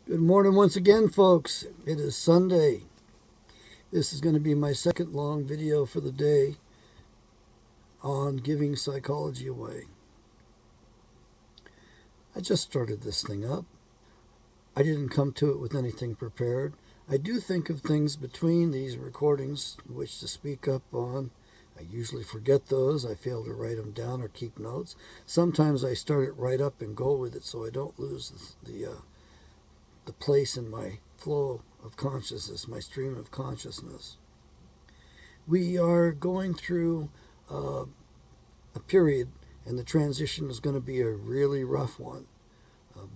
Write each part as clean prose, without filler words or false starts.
Good morning once again, folks. It is Sunday. This is going to be my second long video for the day on giving psychology away. I just started this thing up. I didn't come to it with anything prepared. I do think of things between these recordings which to speak up on. I usually forget those. I fail to write them down or keep notes. Sometimes I start it right up and go with it so I don't lose the place in my flow of consciousness, my stream of consciousness. We are going through a period, and the transition is going to be a really rough one.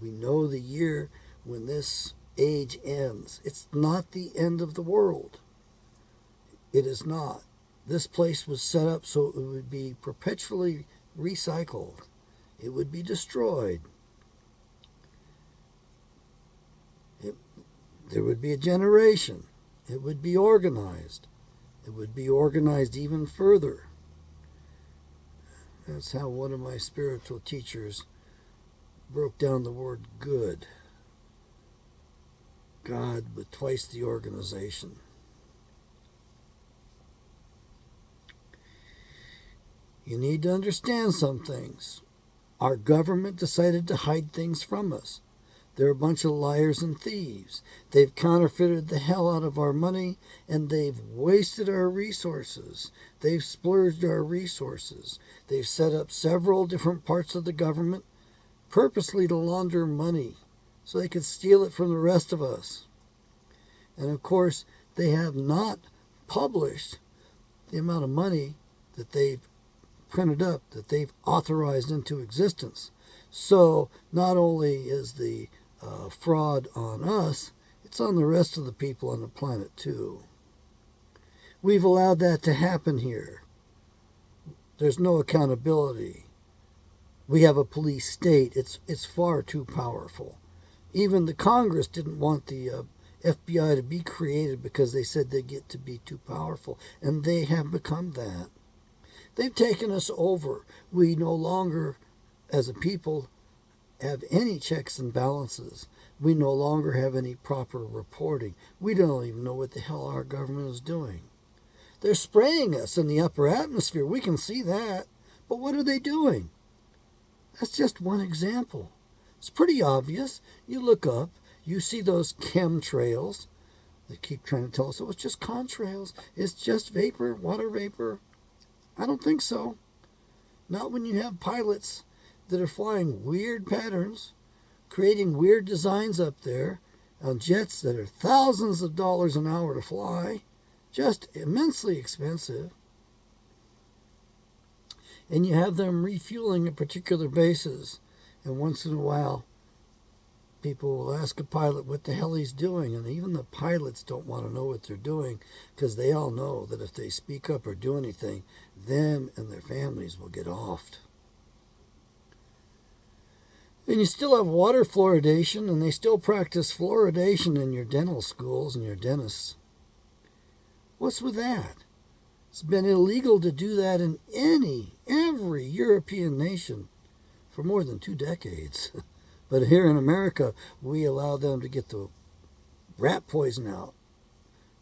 We know the year when this age ends. It's not the end of the world. It is not. This place was set up so it would be perpetually recycled. It would be destroyed. There would be a generation. It would be organized. It would be organized even further. That's how one of my spiritual teachers broke down the word good. God with twice the organization. You need to understand some things. Our government decided to hide things from us. They're a bunch of liars and thieves. They've counterfeited the hell out of our money, and they've wasted our resources. They've splurged our resources. They've set up several different parts of the government purposely to launder money so they could steal it from the rest of us. And of course, they have not published the amount of money that they've printed up, that they've authorized into existence. So not only is the fraud on us, it's on the rest of the people on the planet too. We've allowed that to happen here. There's no accountability. We have a police state. It's far too powerful. Even the Congress didn't want the FBI to be created because they said they get to be too powerful, and they have become that. They've taken us over. We no longer, as a people, have any checks and balances. We no longer have any proper reporting. We don't even know what the hell our government is doing. They're spraying us in the upper atmosphere. We can see that. But what are they doing? That's just one example. It's pretty obvious. You look up, you see those chemtrails. They keep trying to tell us, oh, it's just contrails. It's just vapor, water vapor. I don't think so. Not when you have pilots that are flying weird patterns, creating weird designs up there on jets that are thousands of dollars an hour to fly, just immensely expensive. And you have them refueling at particular bases, and once in a while, people will ask a pilot what the hell he's doing, and even the pilots don't want to know what they're doing because they all know that if they speak up or do anything, them and their families will get offed. And you still have water fluoridation, and they still practice fluoridation in your dental schools and your dentists. What's with that? It's been illegal to do that in every European nation for more than 2 decades. But here in America, we allow them to get the rat poison out,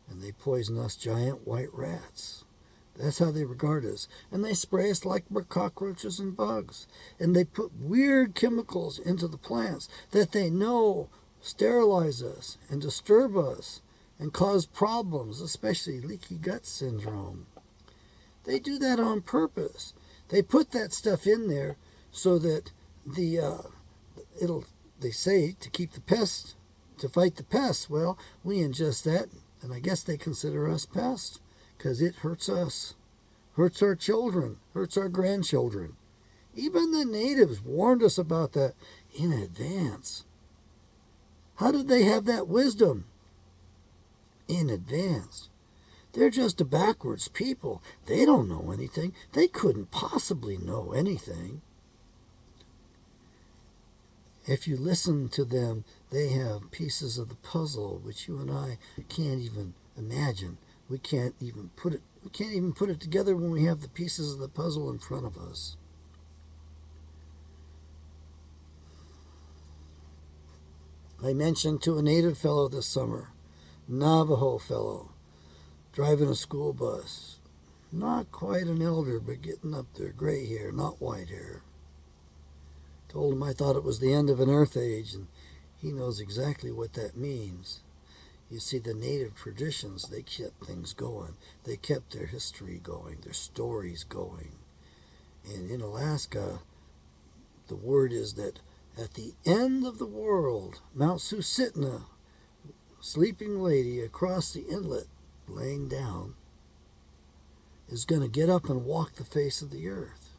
and they poison us giant white rats. That's how they regard us. And they spray us like we're cockroaches and bugs. And they put weird chemicals into the plants that they know sterilize us and disturb us and cause problems, especially leaky gut syndrome. They do that on purpose. They put that stuff in there so that they say to keep the pests, to fight the pests. Well, we ingest that, and I guess they consider us pests. Because it hurts us, hurts our children, hurts our grandchildren. Even the natives warned us about that in advance. How did they have that wisdom? In advance. They're just a backwards people. They don't know anything. They couldn't possibly know anything. If you listen to them, they have pieces of the puzzle which you and I can't even imagine. We can't even put it together when we have the pieces of the puzzle in front of us. I mentioned to a native fellow this summer, Navajo fellow, driving a school bus. Not quite an elder, but getting up there, gray hair, not white hair. Told him I thought it was the end of an earth age, and he knows exactly what that means. You see, the native traditions, they kept things going. They kept their history going, their stories going. And in Alaska, the word is that at the end of the world, Mount Susitna, sleeping lady across the inlet, laying down, is going to get up and walk the face of the earth.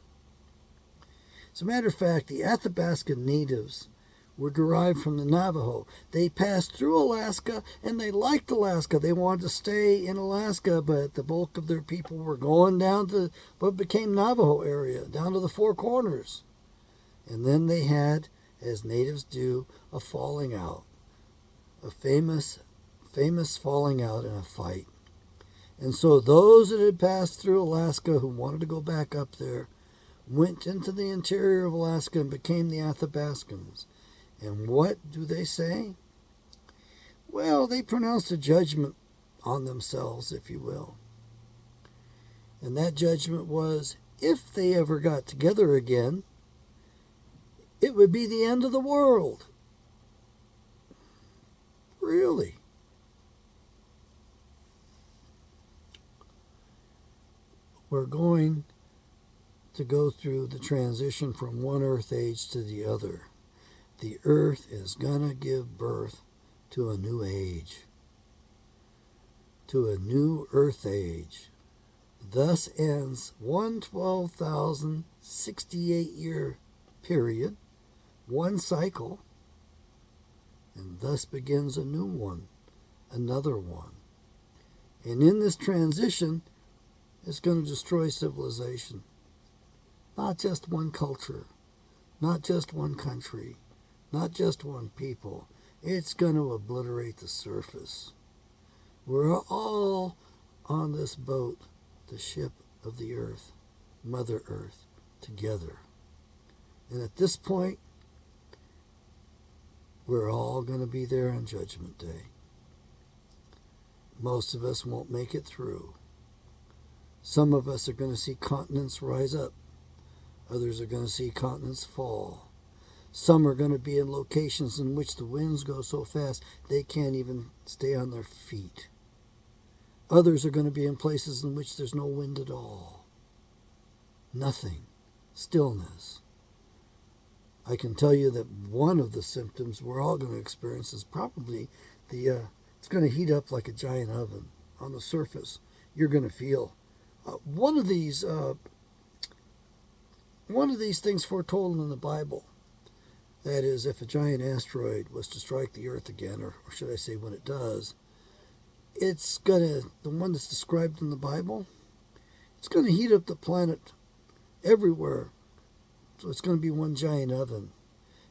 As a matter of fact, the Athabasca natives were derived from the Navajo. They passed through Alaska, and they liked Alaska. They wanted to stay in Alaska, but the bulk of their people were going down to what became Navajo area, down to the Four Corners. And then they had, as natives do, a falling out, a famous falling out in a fight. And so those that had passed through Alaska who wanted to go back up there went into the interior of Alaska and became the Athabascans. And what do they say? Well, they pronounced a judgment on themselves, if you will. And that judgment was, if they ever got together again, it would be the end of the world. Really? We're going to go through the transition from one earth age to the other. The earth is going to give birth to a new age, to a new earth age. Thus ends one 12,068-year period, one cycle, and thus begins a new one, another one. And in this transition, it's going to destroy civilization. Not just one culture, not just one country, not just one people. It's going to obliterate the surface. We're all on this boat, the ship of the earth, Mother Earth, together. And at this point, we're all going to be there on Judgment Day. Most of us won't make it through. Some of us are going to see continents rise up. Others are going to see continents fall. Some are going to be in locations in which the winds go so fast they can't even stay on their feet. Others are going to be in places in which there's no wind at all. Nothing. Stillness. I can tell you that one of the symptoms we're all going to experience is probably it's going to heat up like a giant oven on the surface. You're going to feel one of these things foretold in the Bible. That is, if a giant asteroid was to strike the earth again, or should I say when it does, it's the one that's described in the Bible, it's going to heat up the planet everywhere. So it's going to be one giant oven.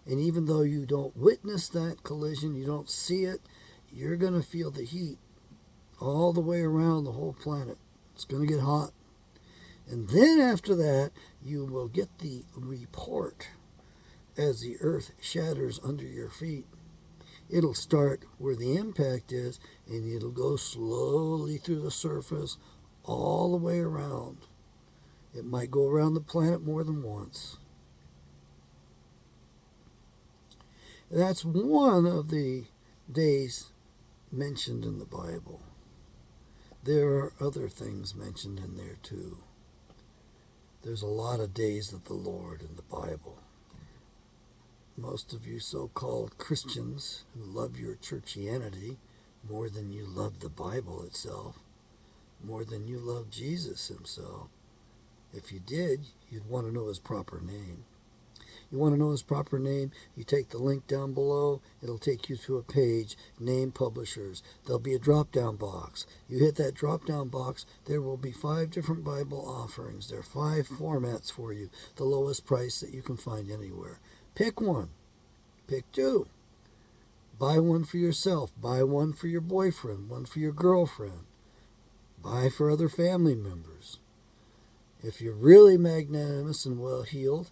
And even though you don't witness that collision, you don't see it, you're going to feel the heat all the way around the whole planet. It's going to get hot. And then after that, you will get the report as the earth shatters under your feet. It'll start where the impact is, and it'll go slowly through the surface all the way around. It might go around the planet more than once. That's one of the days mentioned in the Bible. There are other things mentioned in there too. There's a lot of days of the Lord in the Bible. Most of you so-called Christians who love your churchianity more than you love the Bible itself, more than you love Jesus himself. If you did, you'd want to know his proper name. You want to know his proper name? You take the link down below. It'll take you to a page, Name Publishers. There'll be a drop-down box. You hit that drop-down box, there will be 5 different Bible offerings. There are 5 formats for you, the lowest price that you can find anywhere. Pick one. Pick 2. Buy one for yourself. Buy one for your boyfriend, one for your girlfriend. Buy for other family members. If you're really magnanimous and well-heeled,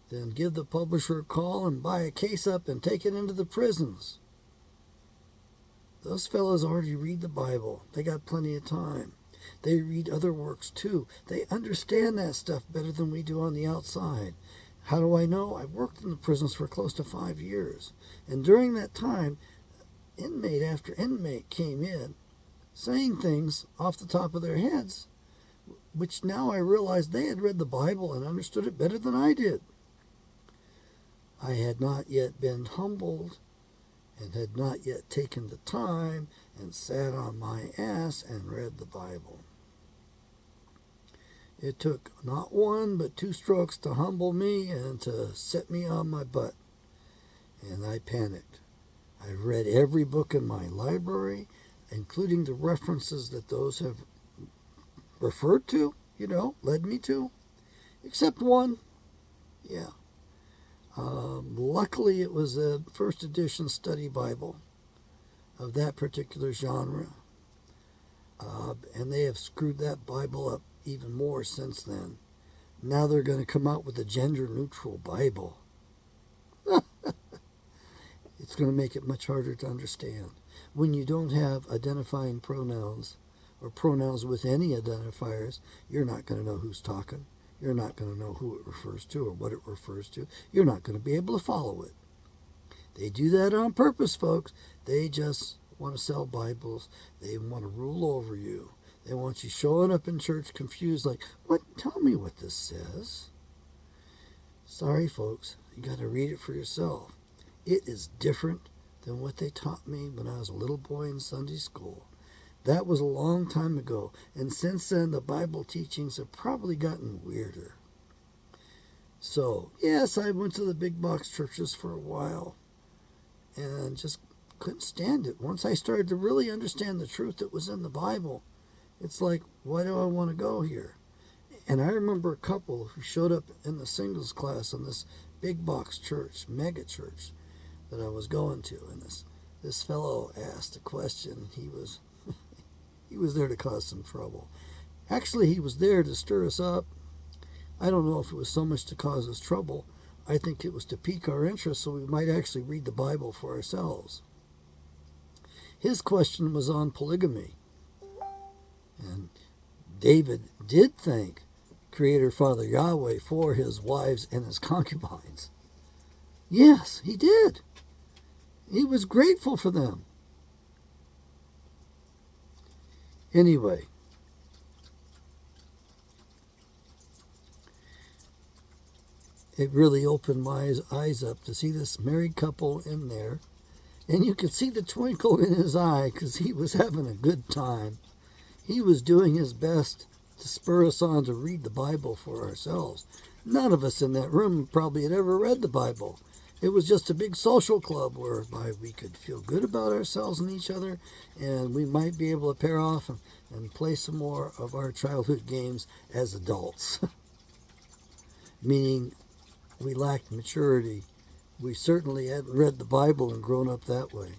then give the publisher a call and buy a case up and take it into the prisons. Those fellows already read the Bible. They got plenty of time. They read other works too. They understand that stuff better than we do on the outside. How do I know? I worked in the prisons for close to 5 years. And during that time, inmate after inmate came in saying things off the top of their heads, which now I realized they had read the Bible and understood it better than I did. I had not yet been humbled and had not yet taken the time and sat on my ass and read the Bible. It took not one but 2 strokes to humble me and to set me on my butt. And I panicked. I read every book in my library, including the references that those have referred to, led me to, except one. Yeah. Luckily, it was a first edition study Bible of that particular genre. And they have screwed that Bible up even more since then. Now they're going to come out with a gender-neutral Bible. It's going to make it much harder to understand. When you don't have identifying pronouns or pronouns with any identifiers, you're not going to know who's talking. You're not going to know who it refers to or what it refers to. You're not going to be able to follow it. They do that on purpose, folks. They just want to sell Bibles. They want to rule over you. They want you showing up in church confused like, what? Tell me what this says. Sorry, folks. You got to read it for yourself. It is different than what they taught me when I was a little boy in Sunday school. That was a long time ago, and since then the Bible teachings have probably gotten weirder. So, yes, I went to the big box churches for a while and just couldn't stand it. Once I started to really understand the truth that was in the Bible, it's like, why do I want to go here? And I remember a couple who showed up in the singles class in this big box church, mega church, that I was going to, and this fellow asked a question. He was there to cause some trouble. Actually, he was there to stir us up. I don't know if it was so much to cause us trouble. I think it was to pique our interest so we might actually read the Bible for ourselves. His question was on polygamy. And David did thank Creator Father Yahweh for his wives and his concubines. Yes, he did. He was grateful for them. Anyway, it really opened my eyes up to see this married couple in there. And you could see the twinkle in his eye because he was having a good time. He was doing his best to spur us on to read the Bible for ourselves. None of us in that room probably had ever read the Bible. It was just a big social club whereby we could feel good about ourselves and each other, and we might be able to pair off and play some more of our childhood games as adults. Meaning we lacked maturity. We certainly hadn't read the Bible and grown up that way.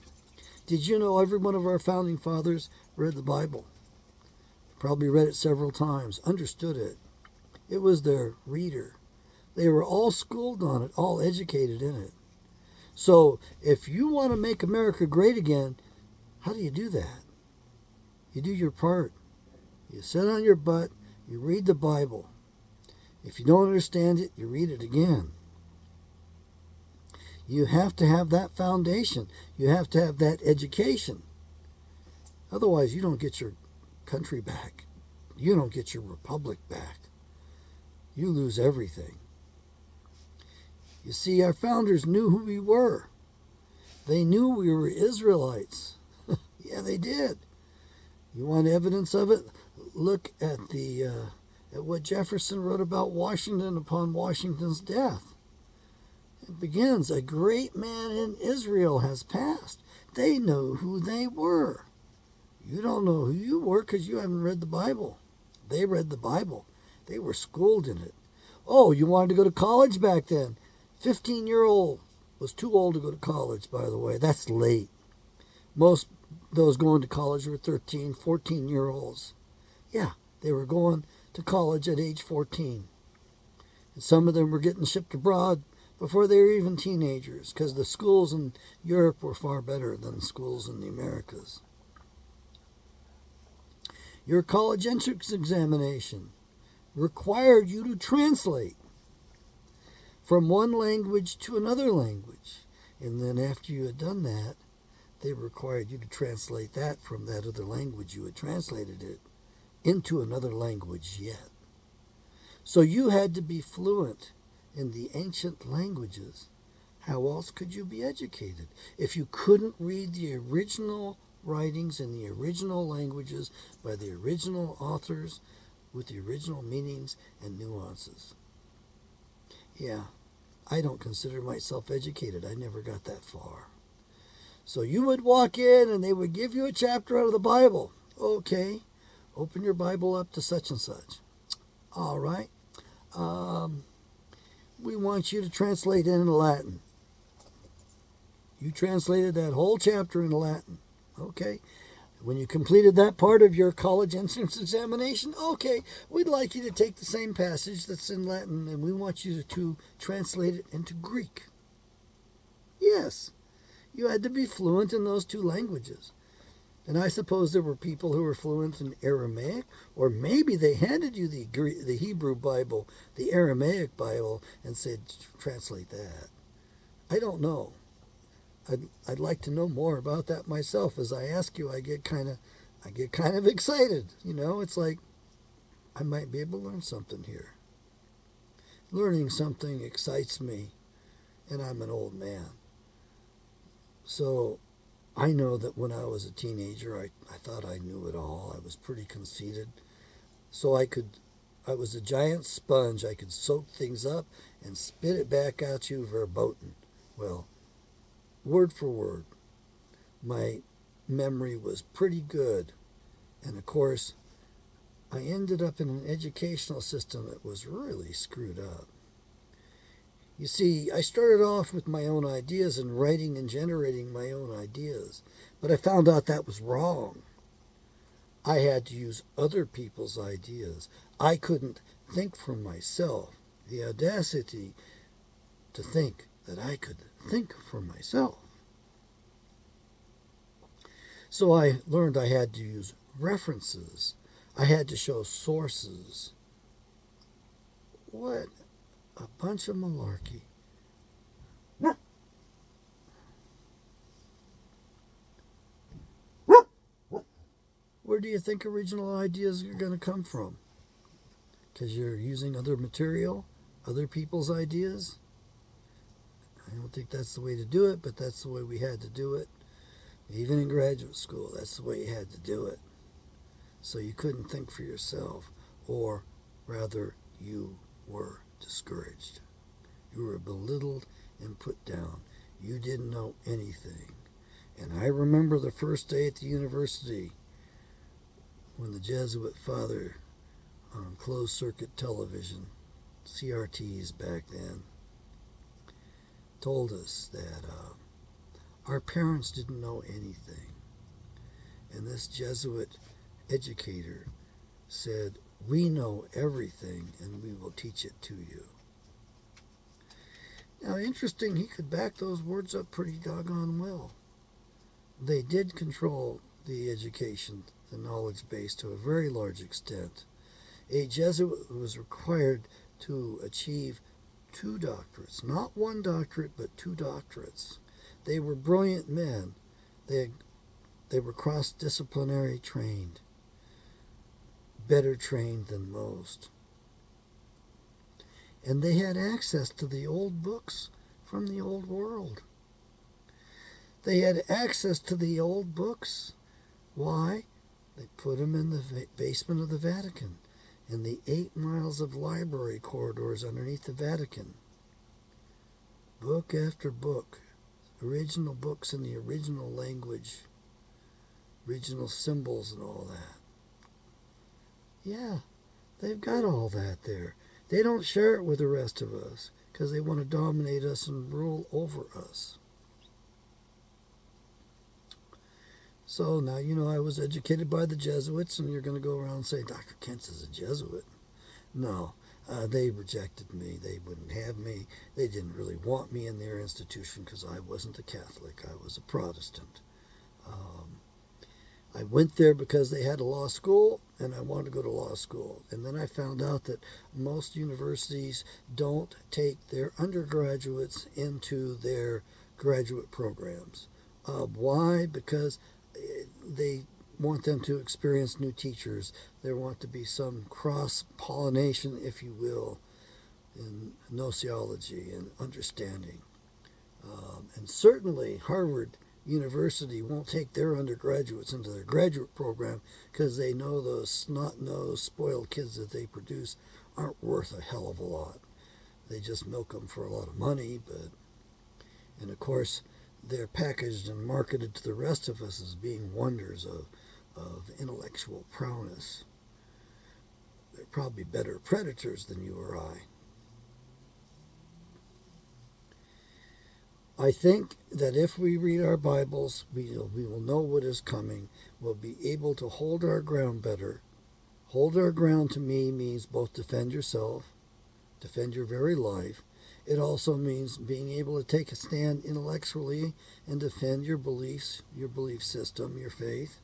Did you know every one of our founding fathers read the Bible? Probably read it several times, understood it. It was their reader. They were all schooled on it, all educated in it. So if you want to make America great again, how do you do that? You do your part. You sit on your butt, you read the Bible. If you don't understand it, you read it again. You have to have that foundation. You have to have that education. Otherwise, you don't get your country back. You don't get your republic back. You lose everything. You see, our founders knew who we were. They knew we were Israelites. Yeah, they did. You want evidence of it? Look at at what Jefferson wrote about Washington upon Washington's death. It begins, a great man in Israel has passed. They know who they were. You don't know who you were because you haven't read the Bible. They read the Bible. They were schooled in it. Oh, you wanted to go to college back then? 15-year-old was too old to go to college, by the way. That's late. Most those going to college were 13, 14-year-olds. Yeah, they were going to college at age 14. And some of them were getting shipped abroad before they were even teenagers, because the schools in Europe were far better than the schools in the Americas. Your college entrance examination required you to translate from one language to another language. And then after you had done that, they required you to translate that from that other language you had translated it into another language yet. So you had to be fluent in the ancient languages. How else could you be educated if you couldn't read the original writings in the original languages by the original authors with the original meanings and nuances? Yeah, I don't consider myself educated. I never got that far. So you would walk in and they would give you a chapter out of the Bible. Okay, open your Bible up to such and such. All right. We want you to translate it into Latin. You translated that whole chapter into Latin. Okay. When you completed that part of your college entrance examination, okay, we'd like you to take the same passage that's in Latin and we want you to translate it into Greek. Yes, you had to be fluent in those two languages. And I suppose there were people who were fluent in Aramaic, or maybe they handed you the Hebrew Bible, the Aramaic Bible, and said, translate that. I don't know. I'd like to know more about that myself. As I ask you, I get kind of excited. You know, it's like I might be able to learn something here. Learning something excites me, and I'm an old man. So I know that when I was a teenager, I thought I knew it all. I was pretty conceited. So I was a giant sponge. I could soak things up and spit it back at you verboten. Well, word for word, my memory was pretty good. And of course, I ended up in an educational system that was really screwed up. You see, I started off with my own ideas and writing and generating my own ideas, but I found out that was wrong. I had to use other people's ideas. I couldn't think for myself. The audacity to think that I could think for myself. So I learned I had to use references. I had to show sources. What a bunch of malarkey. Where do you think original ideas are going to come from? Because you're using other material, other people's ideas? I don't think that's the way to do it, but that's the way we had to do it. Even in graduate school, that's the way you had to do it. So you couldn't think for yourself, or rather, you were discouraged. You were belittled and put down. You didn't know anything. And I remember the first day at the university when the Jesuit father on closed circuit television, CRTs back then, told us that our parents didn't know anything. And this Jesuit educator said, "We know everything and we will teach it to you." Now, interesting, he could back those words up pretty doggone well. They did control the education, the knowledge base to a very large extent. A Jesuit was required to achieve 2 doctorates, not 1 doctorate, but 2 doctorates. They were brilliant men. They were cross-disciplinary trained, better trained than most. And they had access to the old books from the old world. They had access to the old books. Why? They put them in the basement of the Vatican, in the 8 miles of library corridors underneath the Vatican. Book after book, original books in the original language, original symbols and all that. Yeah, they've got all that there. They don't share it with the rest of us because they want to dominate us and rule over us. So now, I was educated by the Jesuits, and you're going to go around and say, Dr. Kent's is a Jesuit. No, They rejected me. They wouldn't have me. They didn't really want me in their institution because I wasn't a Catholic. I was a Protestant. Um, I went there because they had a law school and I wanted to go to law school. And then I found out that most universities don't take their undergraduates into their graduate programs. Why? Because they want them to experience new teachers. There want to be some cross-pollination, if you will, in gnosiology and understanding. And certainly Harvard University won't take their undergraduates into their graduate program because they know those snot-nosed, spoiled kids that they produce aren't worth a hell of a lot. They just milk them for a lot of money, and of course, they're packaged and marketed to the rest of us as being wonders of intellectual prowess. They're probably better predators than you or I. I think that if we read our Bibles, we will know what is coming. We'll be able to hold our ground better. Hold our ground to me means both defend yourself, defend your very life. It also means being able to take a stand intellectually and defend your beliefs, your belief system, your faith.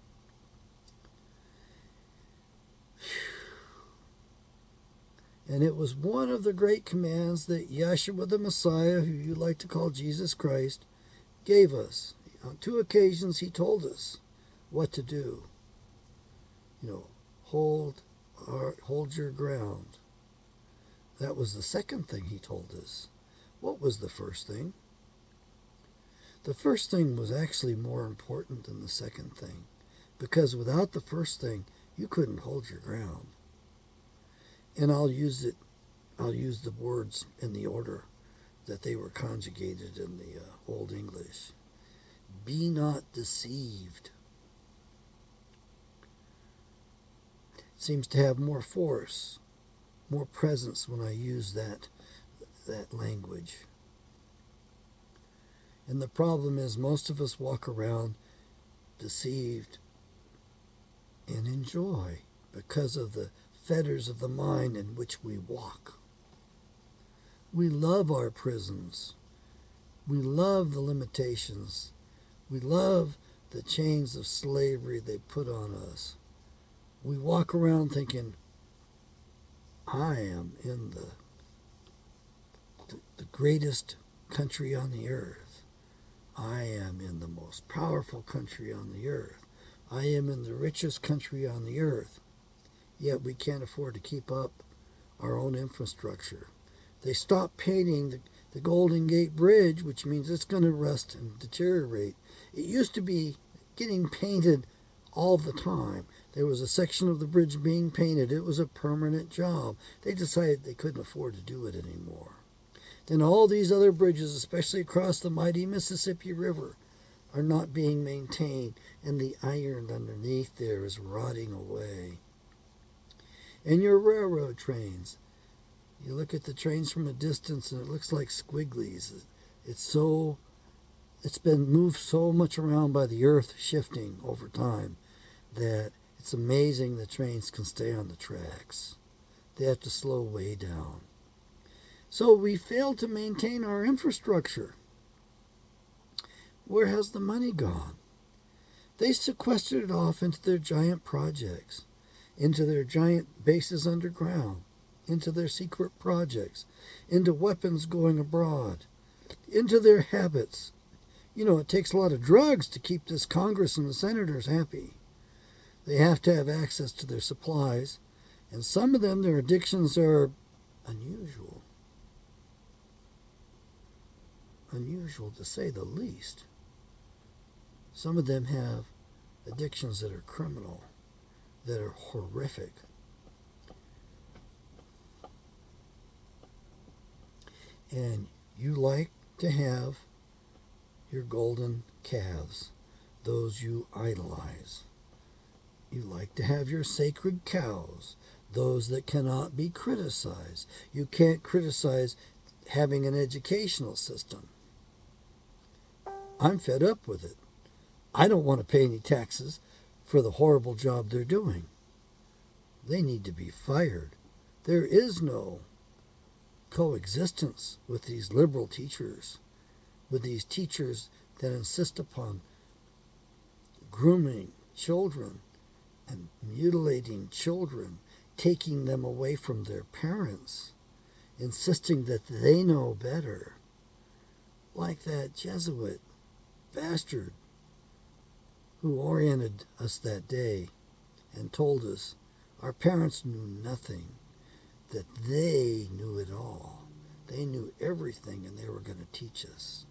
And it was one of the great commands that Yeshua the Messiah, who you like to call Jesus Christ, gave us. On 2 occasions he told us what to do. Hold your ground. That was the second thing he told us. What was the first thing? The first thing was actually more important than the second thing, because without the first thing, you couldn't hold your ground. And I'll use the words in the order that they were conjugated in the Old English. Be not deceived. It seems to have more force, more presence when I use that language. And the problem is most of us walk around deceived and enjoy because of the fetters of the mind in which we walk. We love our prisons. We love the limitations. We love the chains of slavery they put on us. We walk around thinking, I am in the greatest country on the earth. I am in the most powerful country on the earth. I am in the richest country on the earth. Yet we can't afford to keep up our own infrastructure. They stopped painting the Golden Gate Bridge, which means it's going to rust and deteriorate. It used to be getting painted all the time. There was a section of the bridge being painted. It was a permanent job. They decided they couldn't afford to do it anymore. Then all these other bridges, especially across the mighty Mississippi River, are not being maintained, and the iron underneath there is rotting away. And your railroad trains. You look at the trains from a distance and it looks like squigglies. It's been moved so much around by the earth shifting over time that it's amazing the trains can stay on the tracks. They have to slow way down. So we failed to maintain our infrastructure. Where has the money gone? They sequestered it off into their giant projects, into their giant bases underground, into their secret projects, into weapons going abroad, into their habits. It takes a lot of drugs to keep this Congress and the senators happy. They have to have access to their supplies, and some of them, their addictions are unusual. Unusual to say the least. Some of them have addictions that are criminal, that are horrific. And you like to have your golden calves, those you idolize. You like to have your sacred cows, those that cannot be criticized. You can't criticize having an educational system. I'm fed up with it. I don't want to pay any taxes for the horrible job they're doing. They need to be fired. There is no coexistence with these liberal teachers, with these teachers that insist upon grooming children and mutilating children, taking them away from their parents, insisting that they know better, like that Jesuit bastard who oriented us that day and told us our parents knew nothing, that they knew it all. They knew everything and they were going to teach us.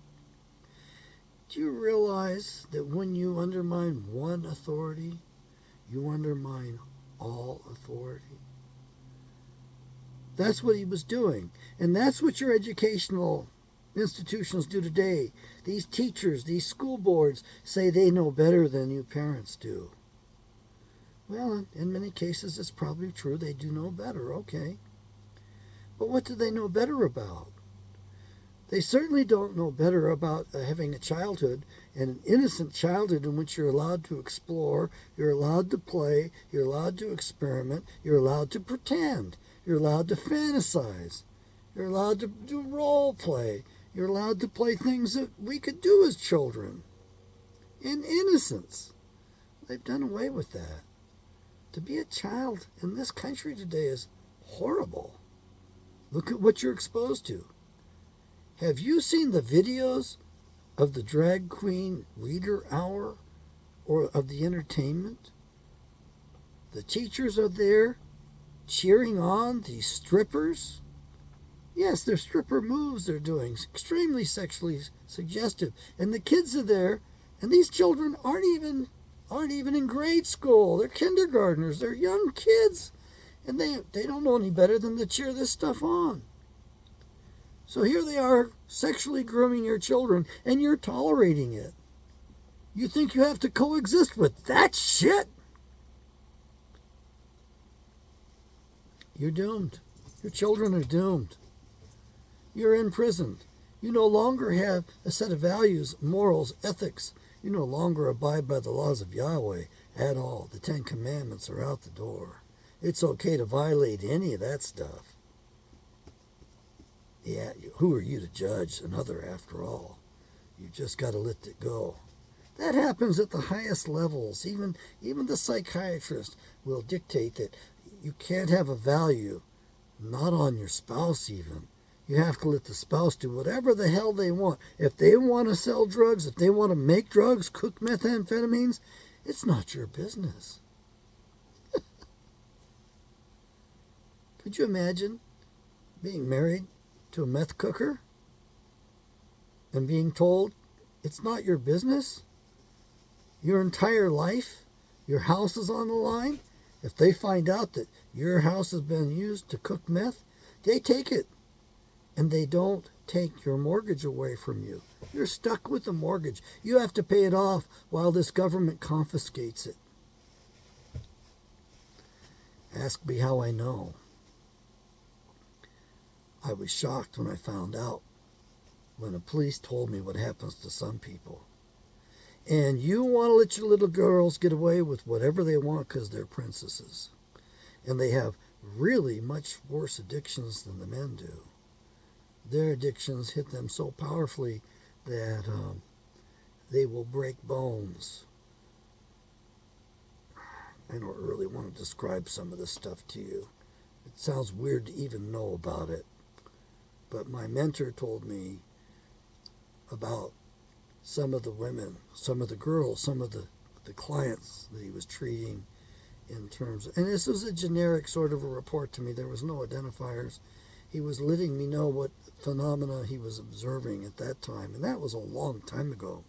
Do you realize that when you undermine one authority, you undermine all authority? That's what he was doing. And that's what your educational institutions do today. These teachers, these school boards say they know better than you parents do. Well, in many cases it's probably true. They do know better, okay. But what do they know better about? They certainly don't know better about having a childhood, and an innocent childhood in which you're allowed to explore, you're allowed to play, you're allowed to experiment, you're allowed to pretend, you're allowed to fantasize, you're allowed to do role play, you're allowed to play things that we could do as children in innocence. They've done away with that. To be a child in this country today is horrible. Look at what you're exposed to. Have you seen the videos of the drag queen reader hour or of the entertainment? The teachers are there cheering on these strippers. Yes, they're stripper moves they're doing, extremely sexually suggestive. And the kids are there, and these children aren't even in grade school. They're kindergartners. They're young kids. And they don't know any better than to cheer this stuff on. So here they are sexually grooming your children, and you're tolerating it. You think you have to coexist with that shit? You're doomed. Your children are doomed. You're imprisoned. You no longer have a set of values, morals, ethics. You no longer abide by the laws of Yahweh at all. The 10 Commandments are out the door. It's okay to violate any of that stuff. Yeah, who are you to judge another after all? You just got to let it go. That happens at the highest levels. Even the psychiatrist will dictate that you can't have a value, not on your spouse even. You have to let the spouse do whatever the hell they want. If they want to sell drugs, if they want to make drugs, cook methamphetamines, it's not your business. Could you imagine being married to a meth cooker and being told it's not your business? Your entire life, your house is on the line. If they find out that your house has been used to cook meth, they take it. And they don't take your mortgage away from you. You're stuck with the mortgage. You have to pay it off while this government confiscates it. Ask me how I know. I was shocked when I found out, when the police told me what happens to some people. And you want to let your little girls get away with whatever they want because they're princesses. And they have really much worse addictions than the men do. Their addictions hit them so powerfully that they will break bones. I don't really want to describe some of this stuff to you. It sounds weird to even know about it. But my mentor told me about some of the women, some of the girls, some of the clients that he was treating in terms of, and this was a generic sort of a report to me. There was no identifiers. He was letting me know what phenomena he was observing at that time, and that was a long time ago.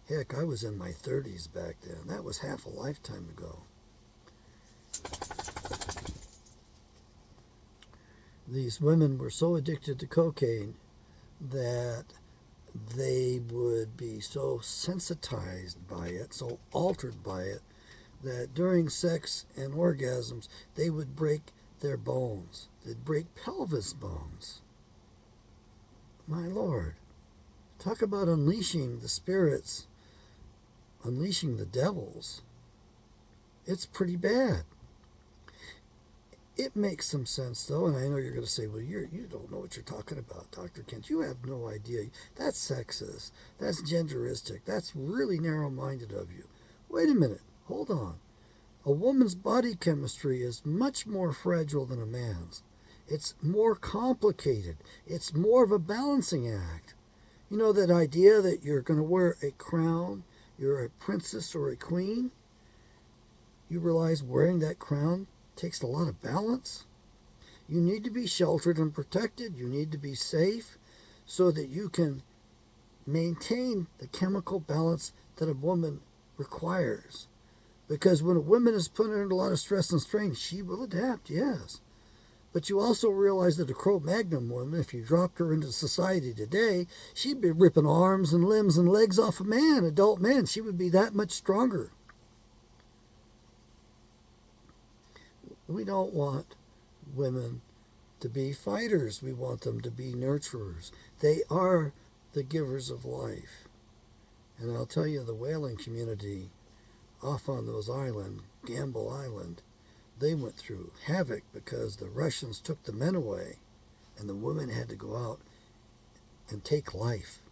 Heck, I was in my 30s back then. That was half a lifetime ago. These women were so addicted to cocaine that they would be so sensitized by it, so altered by it, that during sex and orgasms, they would break their bones. They'd break pelvis bones. My Lord, talk about unleashing the spirits, unleashing the devils. It's pretty bad. It makes some sense, though, and I know you're going to say, well, you don't know what you're talking about, Dr. Kent. You have no idea. That's sexist. That's genderistic. That's really narrow-minded of you. Wait a minute. Hold on. A woman's body chemistry is much more fragile than a man's. It's more complicated. It's more of a balancing act. You know that idea that you're going to wear a crown, you're a princess or a queen? You realize wearing that crown takes a lot of balance. You need to be sheltered and protected. You need to be safe so that you can maintain the chemical balance that a woman requires. Because when a woman is put under a lot of stress and strain, she will adapt, yes. But you also realize that a Cro-Magnon woman, if you dropped her into society today, she'd be ripping arms and limbs and legs off a man, adult man. She would be that much stronger. We don't want women to be fighters. We want them to be nurturers. They are the givers of life. And I'll tell you, the whaling community off on those islands, Gamble Island, they went through havoc because the Russians took the men away and the women had to go out and take life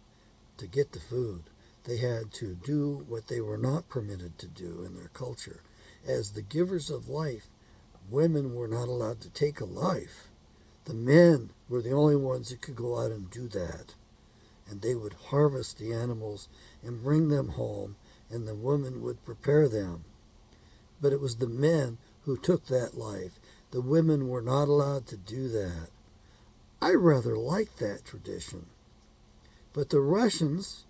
to get the food. They had to do what they were not permitted to do in their culture. As the givers of life, women were not allowed to take a life. The men were the only ones that could go out and do that. And they would harvest the animals and bring them home, and the women would prepare them. But it was the men who took that life. The women were not allowed to do that. I rather like that tradition. But the Russians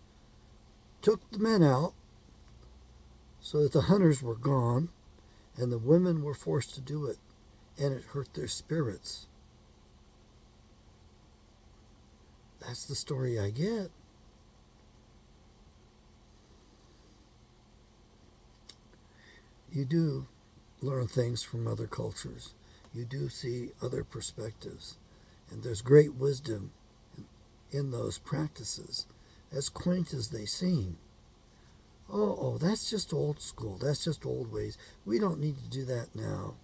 took the men out so that the hunters were gone, and the women were forced to do it, and it hurt their spirits. That's the story I get. You do learn things from other cultures. You do see other perspectives. And there's great wisdom in those practices, as quaint as they seem. Oh, that's just old school. That's just old ways. We don't need to do that now.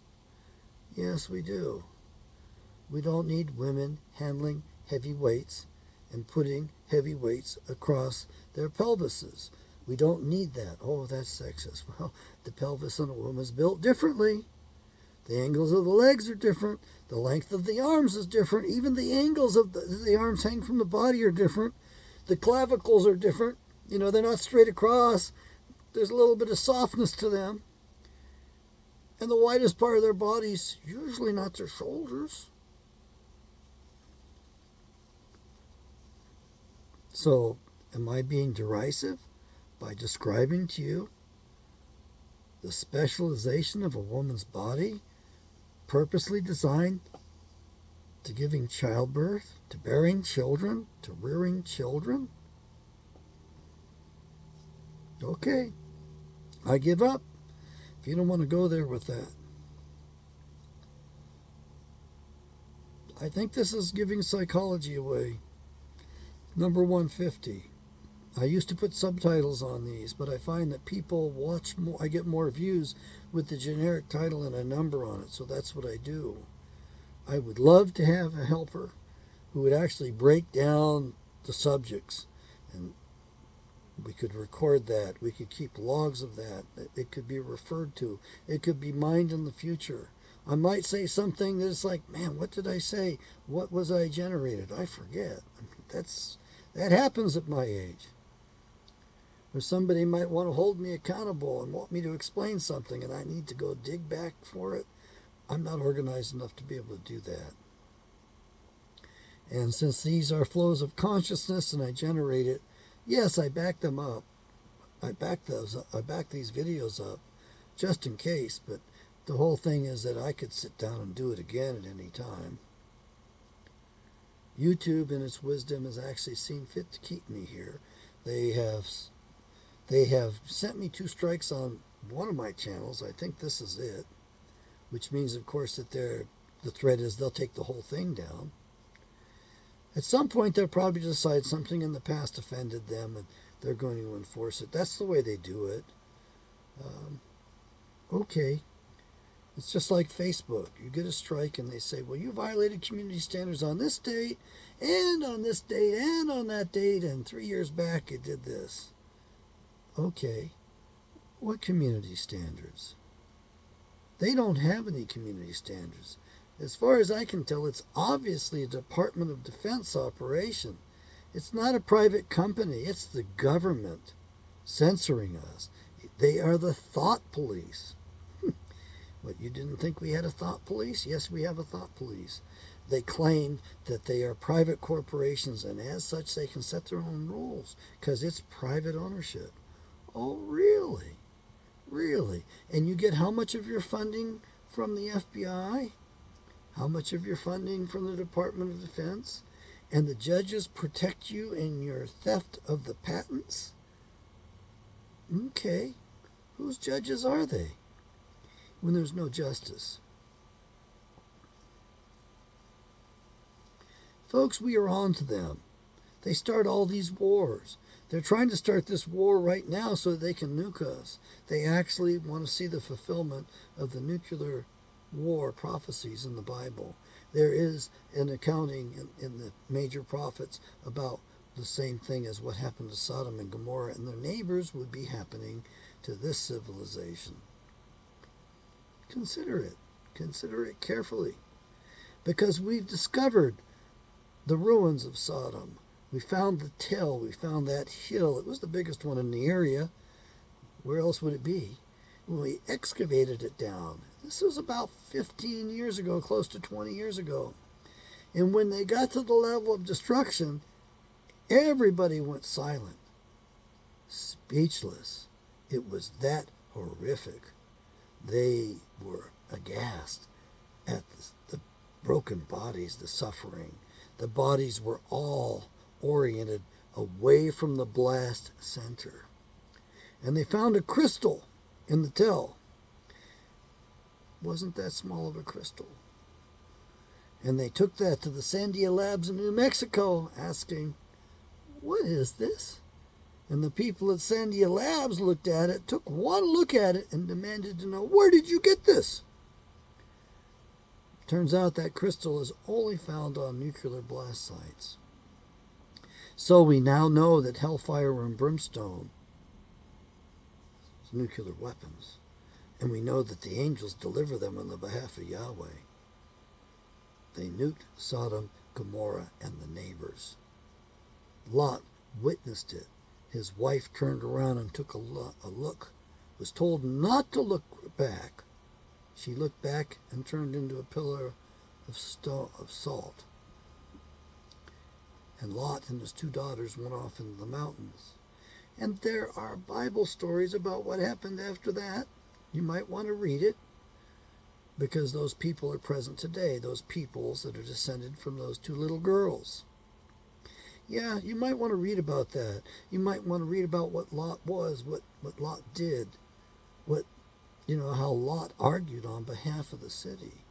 Yes, we do. We don't need women handling heavy weights and putting heavy weights across their pelvises. We don't need that. Oh, that's sexist. Well, the pelvis on a woman is built differently. The angles of the legs are different. The length of the arms is different. Even the angles of the arms hang from the body are different. The clavicles are different. You know, they're not straight across. There's a little bit of softness to them. And the widest part of their body's usually not their shoulders. So, am I being derisive by describing to you the specialization of a woman's body, purposely designed to giving childbirth, to bearing children, to rearing children? Okay, I give up if you don't want to go there with that. I think this is giving psychology away. Number 150. I used to put subtitles on these, but I find that people watch more. I get more views with the generic title and a number on it, so that's what I do. I would love to have a helper who would actually break down the subjects, and we could record that. We could keep logs of that. It could be referred to. It could be mined in the future. I might say something that's like, man, what did I say? What was I generated? I forget. That happens at my age. Or somebody might want to hold me accountable and want me to explain something, and I need to go dig back for it. I'm not organized enough to be able to do that. And since these are flows of consciousness and I generate it, yes, I back them up. I back these videos up just in case, but the whole thing is that I could sit down and do it again at any time. YouTube, in its wisdom, has actually seen fit to keep me here. They have sent me 2 strikes on one of my channels. I think this is it, which means, of course, that the threat is they'll take the whole thing down. At some point, they'll probably decide something in the past offended them, and they're going to enforce it. That's the way they do it. Okay. It's just like Facebook. You get a strike and they say, well, you violated community standards on this date, and on this date, and on that date, and 3 years back it did this. Okay, what community standards? They don't have any community standards. As far as I can tell, it's obviously a Department of Defense operation. It's not a private company. It's the government censoring us. They are the thought police. What, you didn't think we had a thought police? Yes, we have a thought police. They claim that they are private corporations, and as such they can set their own rules because it's private ownership. Oh, really? Really? And you get how much of your funding from the FBI? How much of your funding from the Department of Defense? And the judges protect you in your theft of the patents? Okay. Whose judges are they? When there's no justice. Folks, we are on to them. They start all these wars. They're trying to start this war right now so that they can nuke us. They actually want to see the fulfillment of the nuclear war prophecies in the Bible. There is an accounting in the major prophets about the same thing as what happened to Sodom and Gomorrah, and their neighbors would be happening to this civilization. Consider it. Consider it carefully. Because we've discovered the ruins of Sodom. We found the Tell. We found that hill. It was the biggest one in the area. Where else would it be? When we excavated it down. This was about 15 years ago, close to 20 years ago. And when they got to the level of destruction, everybody went silent, speechless. It was that horrific. They were aghast at the broken bodies, the suffering. The bodies were all oriented away from the blast center. And they found a crystal in the Tell. Wasn't that small of a crystal. And they took that to the Sandia Labs in New Mexico, asking, what is this? And the people at Sandia Labs looked at it, took one look at it, and demanded to know, where did you get this? Turns out that crystal is only found on nuclear blast sites. So we now know that hellfire and brimstone is nuclear weapons. And we know that the angels deliver them on the behalf of Yahweh. They nuked Sodom, Gomorrah, and the neighbors. Lot witnessed it. His wife turned around and took a look. Was told not to look back. She looked back and turned into a pillar of salt. And Lot and his 2 daughters went off into the mountains. And there are Bible stories about what happened after that. You might want to read it, because those people are present today, those peoples that are descended from those 2 little girls. Yeah, you might want to read about that. You might want to read about what Lot was, what Lot did, how Lot argued on behalf of the city.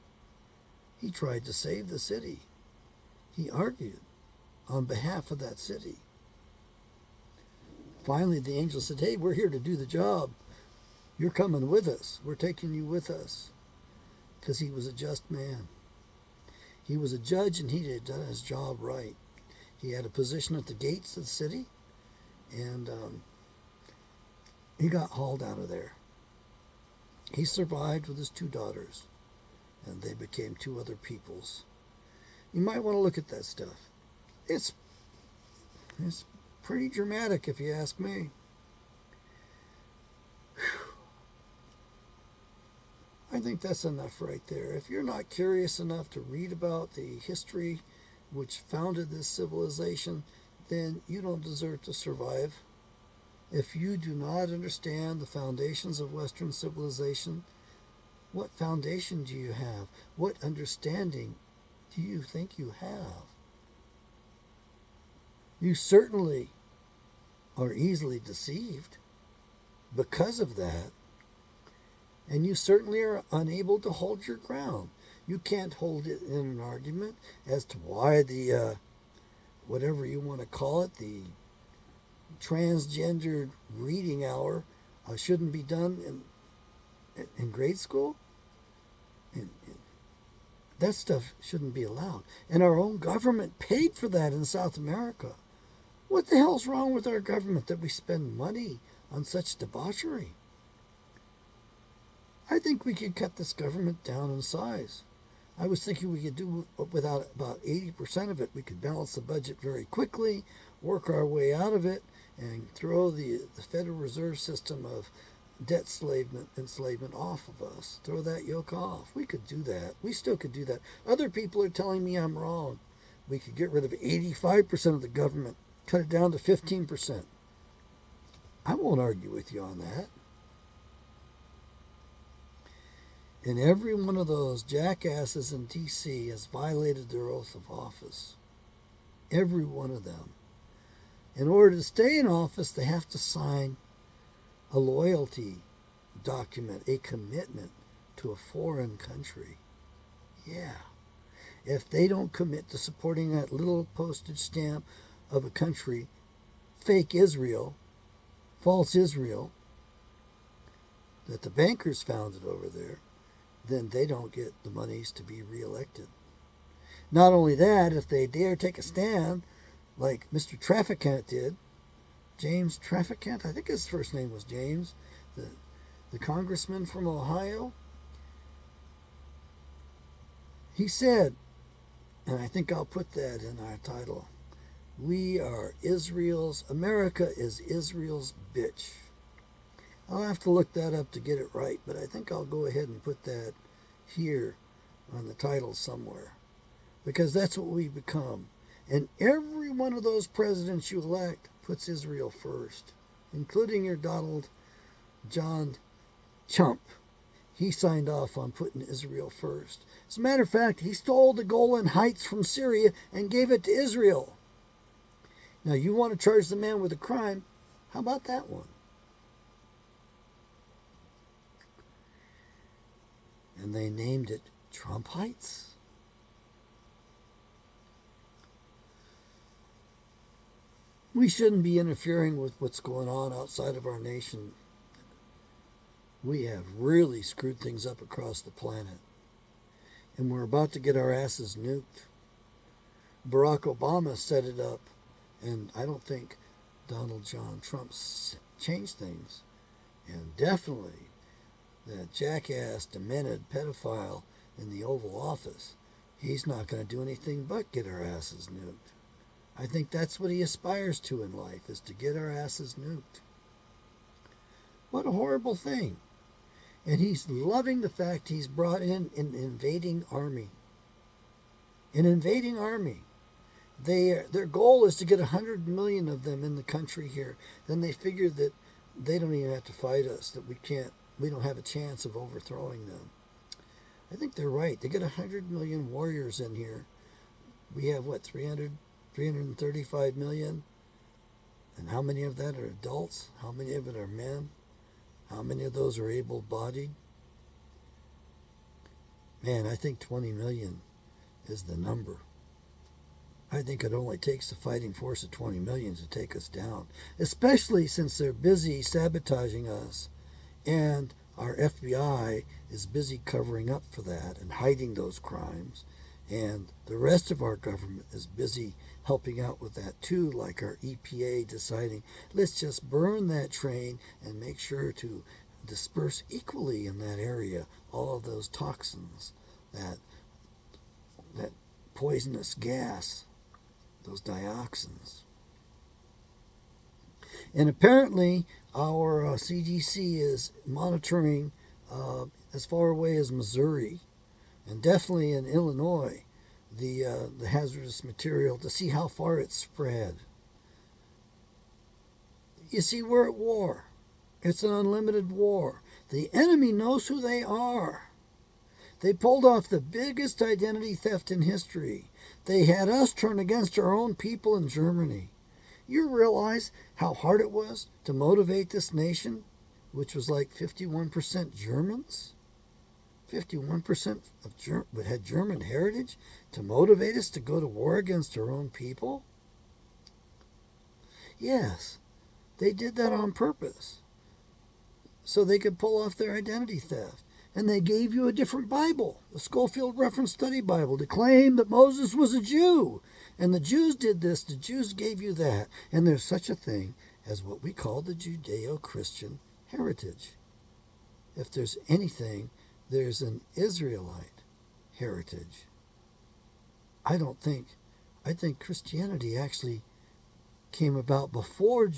He tried to save the city. He argued on behalf of that city. Finally, the angel said, hey, we're here to do the job. You're coming with us. We're taking you with us. Because he was a just man. He was a judge, and he had done his job right. He had a position at the gates of the city, and he got hauled out of there. He survived with his 2 daughters, and they became 2 other peoples. You might want to look at that stuff. It's pretty dramatic, if you ask me. I think that's enough right there. If you're not curious enough to read about the history which founded this civilization, then you don't deserve to survive. If you do not understand the foundations of Western civilization, what foundation do you have? What understanding do you think you have? You certainly are easily deceived because of that. And you certainly are unable to hold your ground. You can't hold it in an argument as to why the, whatever you want to call it, the transgendered reading hour shouldn't be done in grade school. And that stuff shouldn't be allowed. And our own government paid for that in South America. What the hell's wrong with our government that we spend money on such debauchery? I think we could cut this government down in size. I was thinking we could do without about 80% of it. We could balance the budget very quickly, work our way out of it, and throw the Federal Reserve System of debt enslavement off of us. Throw that yoke off. We could do that. We still could do that. Other people are telling me I'm wrong. We could get rid of 85% of the government, cut it down to 15%. I won't argue with you on that. And every one of those jackasses in D.C. has violated their oath of office. Every one of them. In order to stay in office, they have to sign a loyalty document, a commitment to a foreign country. Yeah. If they don't commit to supporting that little postage stamp of a country, fake Israel, false Israel, that the bankers founded over there, then they don't get the monies to be reelected. Not only that, if they dare take a stand, like Mr. Traficant did, James Traficant, I think his first name was James, the congressman from Ohio, he said, and I think I'll put that in our title, America is Israel's bitch. I'll have to look that up to get it right, but I think I'll go ahead and put that here on the title somewhere, because that's what we become. And every one of those presidents you elect puts Israel first, including your Donald John Trump. He signed off on putting Israel first. As a matter of fact, he stole the Golan Heights from Syria and gave it to Israel. Now, you want to charge the man with a crime? How about that one? And they named it Trump Heights. We shouldn't be interfering with what's going on outside of our nation. We have really screwed things up across the planet. And we're about to get our asses nuked. Barack Obama set it up, and I don't think Donald John Trump changed things. And definitely that jackass, demented pedophile in the Oval Office, he's not going to do anything but get our asses nuked. I think that's what he aspires to in life, is to get our asses nuked. What a horrible thing. And he's loving the fact he's brought in an invading army. An invading army. Their goal is to get 100 million of them in the country here. Then they figure that they don't even have to fight us, that we don't have a chance of overthrowing them. I think they're right. They get 100 million warriors in here. We have, 335 million? And how many of that are adults? How many of it are men? How many of those are able-bodied? Man, I think 20 million is the number. I think it only takes the fighting force of 20 million to take us down, especially since they're busy sabotaging us, and our FBI is busy covering up for that and hiding those crimes, and the rest of our government is busy helping out with that too, like our EPA deciding, let's just burn that train and make sure to disperse equally in that area all of those toxins, that poisonous gas, those dioxins. And apparently our CDC is monitoring as far away as Missouri, and definitely in Illinois, the hazardous material, to see how far it's spread. You see, we're at war. It's an unlimited war. The enemy knows who they are. They pulled off the biggest identity theft in history. They had us turn against our own people in Germany. You realize how hard it was to motivate this nation, which was like 51% Germans? 51% had German heritage, to motivate us to go to war against our own people? Yes, they did that on purpose, so they could pull off their identity theft. and they gave you a different Bible, the Schofield Reference Study Bible, to claim that Moses was a Jew. And the Jews did this, the Jews gave you that. And there's such a thing as what we call the Judeo-Christian heritage. If there's anything, there's an Israelite heritage. I think Christianity actually came about before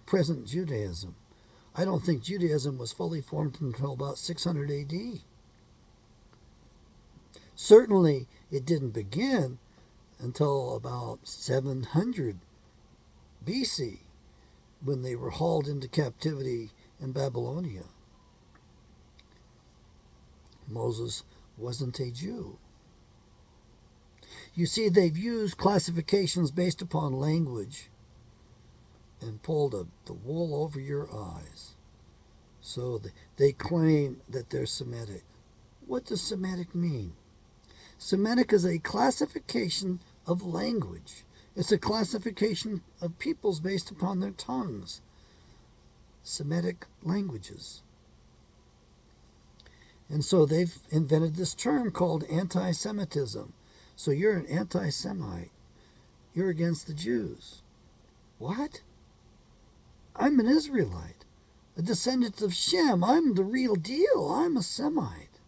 present Judaism. I don't think Judaism was fully formed until about 600 AD. Certainly, it didn't begin until about 700 BC, when they were hauled into captivity in Babylonia. Moses wasn't a Jew. You see, they've used classifications based upon language and pulled the wool over your eyes. So they claim that they're Semitic. What does Semitic mean? Semitic is a classification of language. It's a classification of peoples based upon their tongues. Semitic languages. And so they've invented this term called anti-Semitism. So you're an anti-Semite. You're against the Jews. What? I'm an Israelite, a descendant of Shem. I'm the real deal. I'm a Semite.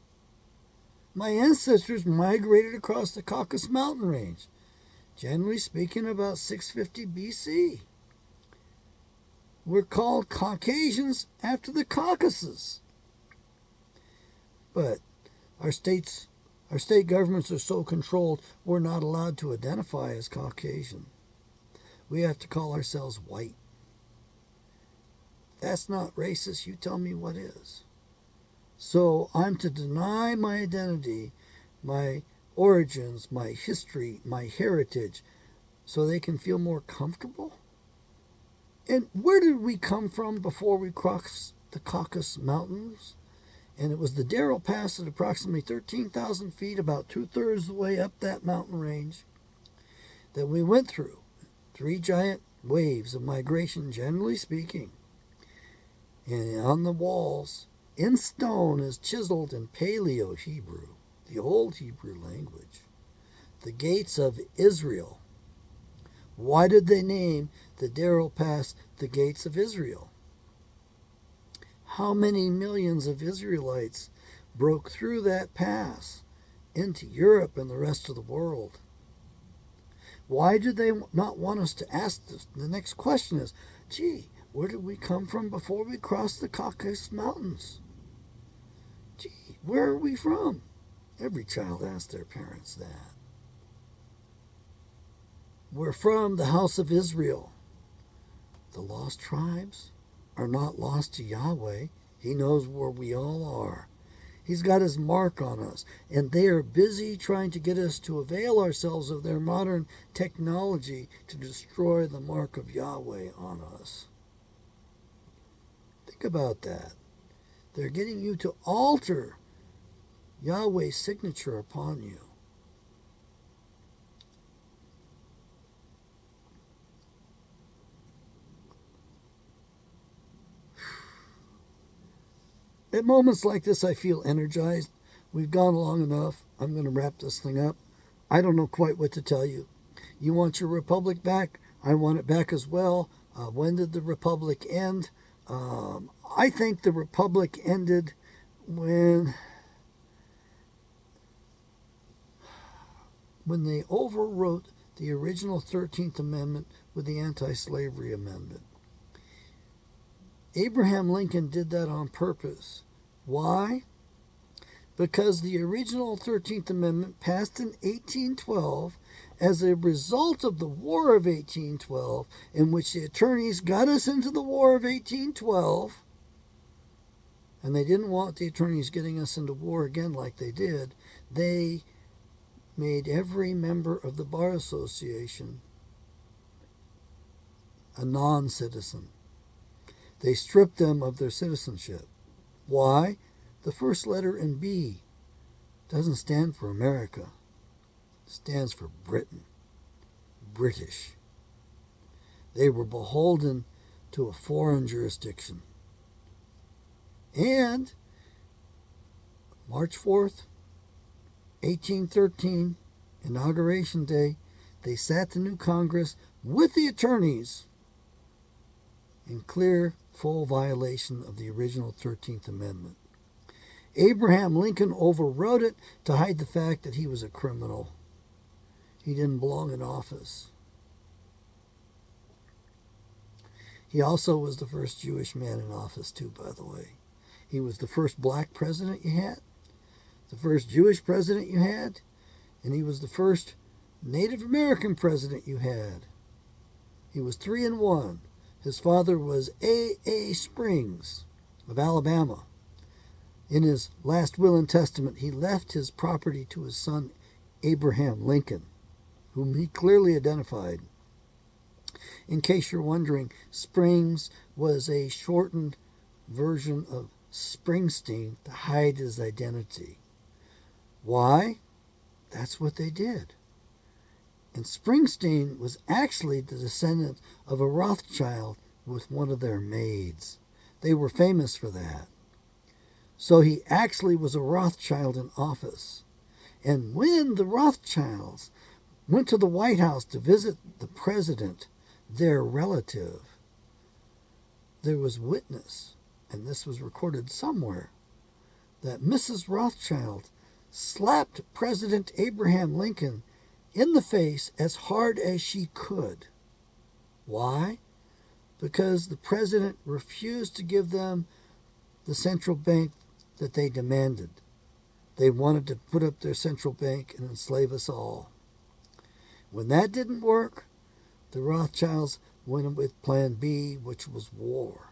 My ancestors migrated across the Caucasus mountain range, generally speaking about 650 BC. We're called Caucasians after the Caucasus. But our state governments are so controlled, we're not allowed to identify as Caucasian. We have to call ourselves white. That's not racist. You tell me what is. So I'm to deny my identity, my origins, my history, my heritage, so they can feel more comfortable? And where did we come from before we crossed the Caucasus Mountains? And it was the Darrell Pass at approximately 13,000 feet, about 2/3 of the way up that mountain range, that we went through. 3 giant waves of migration, generally speaking. And on the walls, in stone, is chiseled in Paleo-Hebrew, the old Hebrew language, the gates of Israel. Why did they name the Darrell Pass the gates of Israel? How many millions of Israelites broke through that pass into Europe and the rest of the world? Why do they not want us to ask this? The next question is, gee, where did we come from before we crossed the Caucasus Mountains? Gee, where are we from? Every child asks their parents that. We're from the house of Israel. The lost tribes are not lost to Yahweh. He knows where we all are. He's got his mark on us, and they are busy trying to get us to avail ourselves of their modern technology to destroy the mark of Yahweh on us. Think about that. They're getting you to alter Yahweh's signature upon you. At moments like this, I feel energized. We've gone long enough. I'm going to wrap this thing up. I don't know quite what to tell you. You want your republic back? I want it back as well. When did the republic end? I think the republic ended when they overwrote the original 13th Amendment with the Anti-Slavery Amendment. Abraham Lincoln did that on purpose. Why? Because the original 13th Amendment passed in 1812 as a result of the War of 1812, in which the attorneys got us into the War of 1812, and they didn't want the attorneys getting us into war again like they did. They made every member of the Bar Association a non-citizen. They stripped them of their citizenship. Why? The first letter in B doesn't stand for America. It stands for Britain. British. They were beholden to a foreign jurisdiction. And March 4th, 1813, Inauguration Day, they sat the new Congress with the attorneys in clear, full violation of the original 13th Amendment. Abraham Lincoln overrode it to hide the fact that he was a criminal. He didn't belong in office. He also was the first Jewish man in office, too, by the way. He was the first black president you had, the first Jewish president you had, and he was the first Native American president you had. He was 3 in 1. His father was A. Springs of Alabama. In his last will and testament, he left his property to his son Abraham Lincoln, whom he clearly identified. In case you're wondering, Springs was a shortened version of Springsteen to hide his identity. Why? That's what they did. And Springsteen was actually the descendant of a Rothschild with one of their maids. They were famous for that. So he actually was a Rothschild in office. And when the Rothschilds went to the White House to visit the president, their relative, there was witness, and this was recorded somewhere, that Mrs. Rothschild slapped President Abraham Lincoln in the face as hard as she could. Why? Because the president refused to give them the central bank that they demanded. They wanted to put up their central bank and enslave us all. When that didn't work, the Rothschilds went with Plan B, which was war.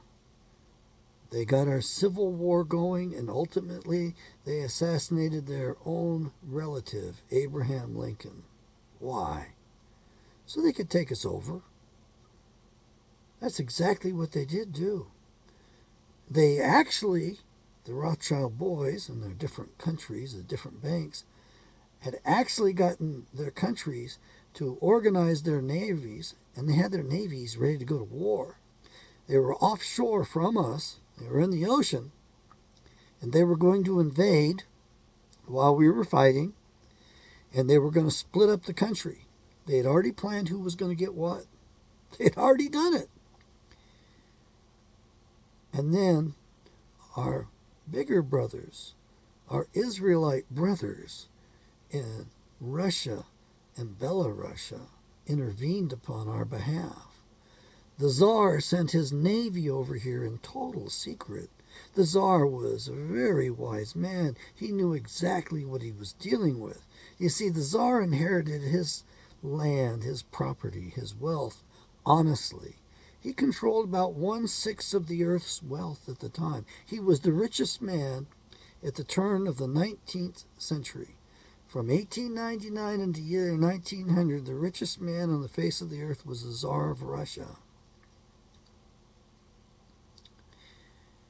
They got our Civil War going, and ultimately they assassinated their own relative, Abraham Lincoln. Why? So they could take us over. That's exactly what they did do. They actually, the Rothschild boys in their different countries, the different banks, had actually gotten their countries to organize their navies, and they had their navies ready to go to war. They were offshore from us. They were in the ocean, and they were going to invade while we were fighting, and they were going to split up the country. They had already planned who was going to get what. They had already done it. And then our bigger brothers, our Israelite brothers in Russia and Belarus intervened upon our behalf. The Tsar sent his navy over here in total secret. The Tsar was a very wise man. He knew exactly what he was dealing with. You see, the Tsar inherited his land, his property, his wealth, honestly. He controlled about 1/6 of the earth's wealth at the time. He was the richest man at the turn of the 19th century. From 1899 into the year 1900, the richest man on the face of the earth was the Tsar of Russia.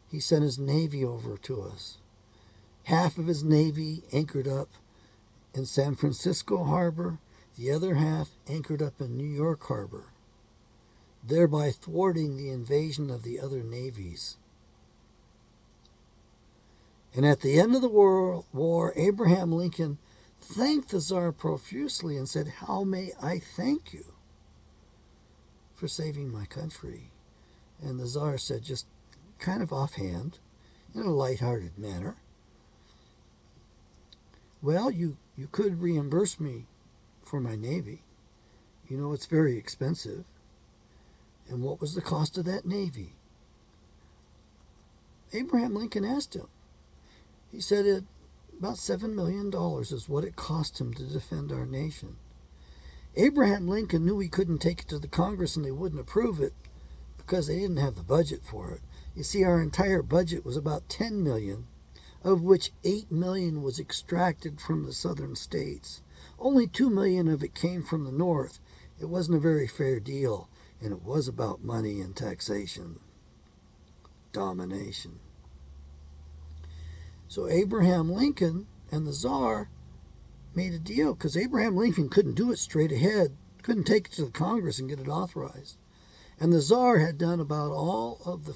He sent his navy over to us. Half of his navy anchored up in San Francisco Harbor, the other half anchored up in New York Harbor, thereby thwarting the invasion of the other navies. And at the end of the war, Abraham Lincoln thanked the Tsar profusely and said, "How may I thank you for saving my country?" And the Tsar said, just kind of offhand, in a lighthearted manner, "Well, you could reimburse me for my navy. You know, it's very expensive." And what was the cost of that navy? Abraham Lincoln asked him. He said about $7 million is what it cost him to defend our nation. Abraham Lincoln knew he couldn't take it to the Congress and they wouldn't approve it because they didn't have the budget for it. You see, our entire budget was about $10 million, of which $8 million was extracted from the southern states. Only $2 million of it came from the north. It wasn't a very fair deal, and it was about money and taxation, domination. So Abraham Lincoln and the Tsar made a deal, because Abraham Lincoln couldn't do it straight ahead, couldn't take it to the Congress and get it authorized. And the Tsar had done about all of the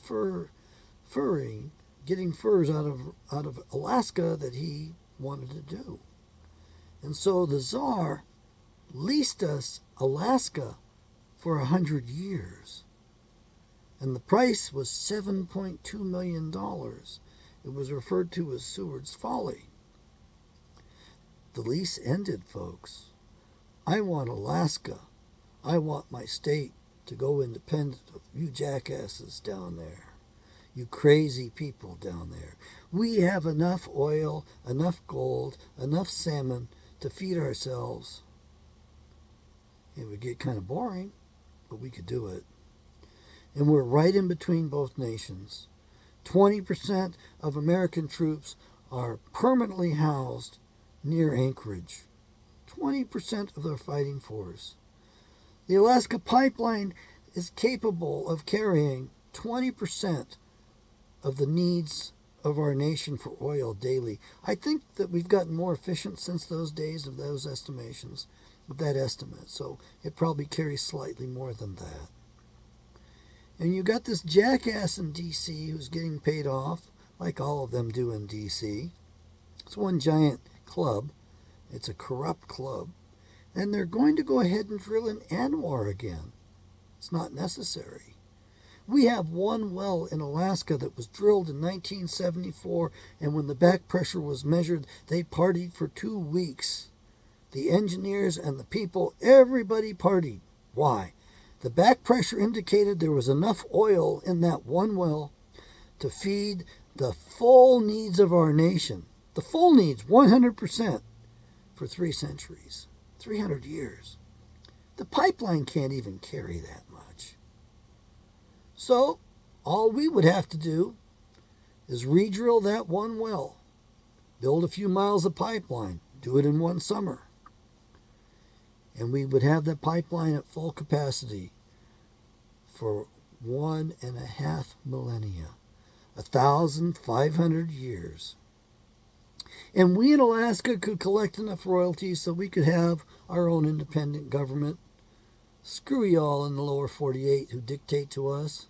furring, getting furs out of Alaska that he wanted to do. And so the Tsar leased us Alaska for 100 years. And the price was $7.2 million. It was referred to as Seward's Folly. The lease ended, folks. I want Alaska. I want my state to go independent of you jackasses down there. You crazy people down there. We have enough oil, enough gold, enough salmon to feed ourselves. It would get kind of boring, but we could do it. And we're right in between both nations. 20% of American troops are permanently housed near Anchorage. 20% of their fighting force. The Alaska Pipeline is capable of carrying 20% of the needs of our nation for oil daily. I think that we've gotten more efficient since those days of those estimations, of that estimate. So it probably carries slightly more than that. And you got this jackass in D.C. who's getting paid off, like all of them do in D.C. It's one giant club. It's a corrupt club. And they're going to go ahead and drill in Anwar again. It's not necessary. We have one well in Alaska that was drilled in 1974, and when the back pressure was measured, they partied for 2 weeks. The engineers and the people, everybody partied. Why? The back pressure indicated there was enough oil in that one well to feed the full needs of our nation. The full needs, 100%, for 3 centuries, 300 years. The pipeline can't even carry that much. So, all we would have to do is re-drill that one well, build a few miles of pipeline, do it in one summer. And we would have that pipeline at full capacity for 1.5 millennia, 1,500 years. And we in Alaska could collect enough royalties so we could have our own independent government. Screw y'all in the lower 48 who dictate to us.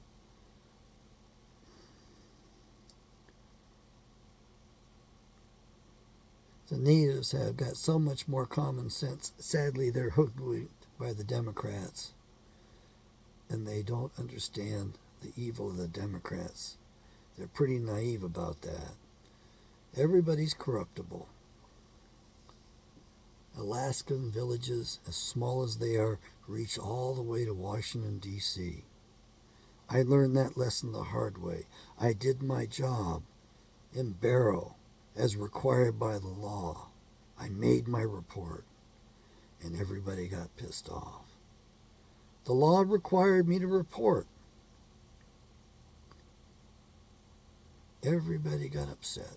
The natives have got so much more common sense. Sadly, they're hoodwinked by the Democrats. And they don't understand the evil of the Democrats. They're pretty naive about that. Everybody's corruptible. Alaskan villages, as small as they are, reach all the way to Washington, D.C. I learned that lesson the hard way. I did my job in Barrow as required by the law. I made my report, and everybody got pissed off. The law required me to report. Everybody got upset,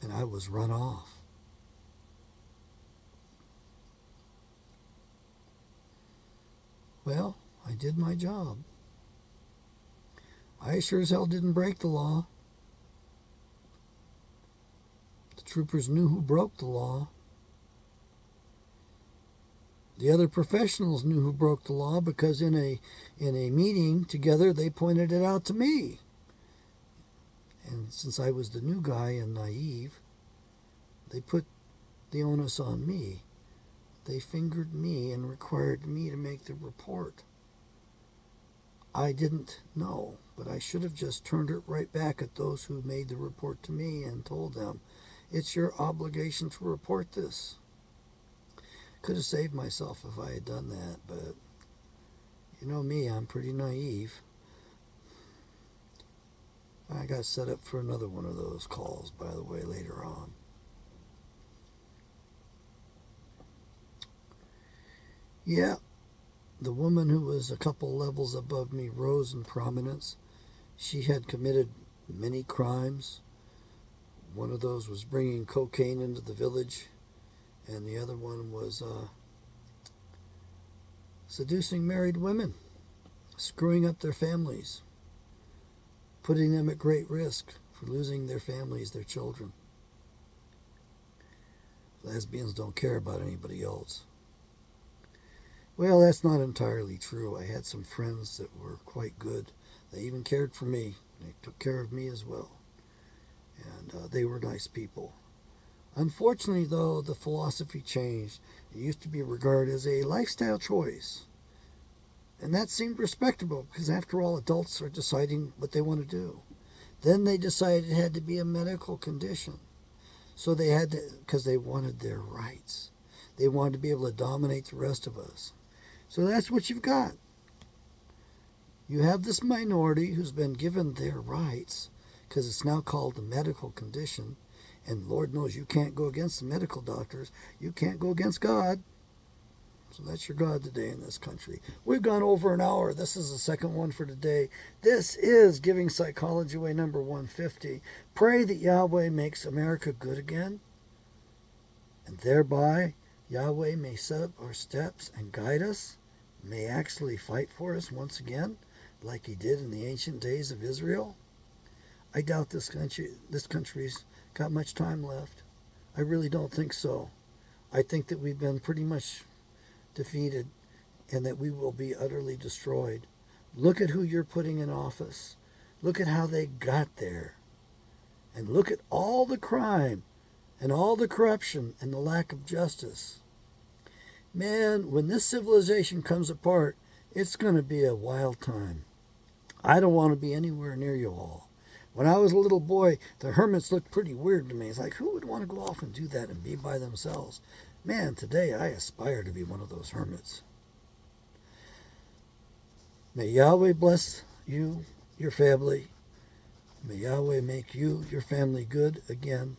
and I was run off. Well, I did my job. I sure as hell didn't break the law. The troopers knew who broke the law. The other professionals knew who broke the law because in a meeting together they pointed it out to me. And since I was the new guy and naive, they put the onus on me. They fingered me and required me to make the report. I didn't know, but I should have just turned it right back at those who made the report to me and told them, it's your obligation to report this. Could have saved myself if I had done that, but you know me, I'm pretty naive. I got set up for another one of those calls, by the way, later on. Yeah, the woman who was a couple levels above me rose in prominence. She had committed many crimes. One of those was bringing cocaine into the village, and the other one was seducing married women, screwing up their families, putting them at great risk for losing their families, their children. Lesbians don't care about anybody else. Well, that's not entirely true. I had some friends that were quite good. They even cared for me. They took care of me as well. And they were nice people. Unfortunately, though, the philosophy changed. It used to be regarded as a lifestyle choice. And that seemed respectable because, after all, adults are deciding what they want to do. Then they decided it had to be a medical condition. So they had to, because they wanted their rights. They wanted to be able to dominate the rest of us. So that's what you've got. You have this minority who's been given their rights because it's now called a medical condition. And Lord knows you can't go against the medical doctors. You can't go against God. So that's your God today in this country. We've gone over an hour. This is the second one for today. This is Giving Psychology Way number 150. Pray that Yahweh makes America good again. And thereby, Yahweh may set up our steps and guide us. May actually fight for us once again, like he did in the ancient days of Israel. I doubt this country's got much time left. I really don't think so. I think that we've been pretty much defeated and that we will be utterly destroyed. Look at who you're putting in office. Look at how they got there. And look at all the crime and all the corruption and the lack of justice. Man, when this civilization comes apart, it's going to be a wild time. I don't want to be anywhere near you all. When I was a little boy, the hermits looked pretty weird to me. It's like, who would want to go off and do that and be by themselves? Man, today I aspire to be one of those hermits. May Yahweh bless you, your family. May Yahweh make you, your family good again.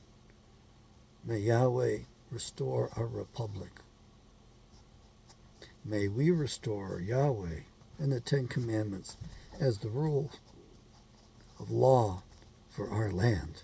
May Yahweh restore our republic. May we restore Yahweh and the Ten Commandments as the rule of law for our land.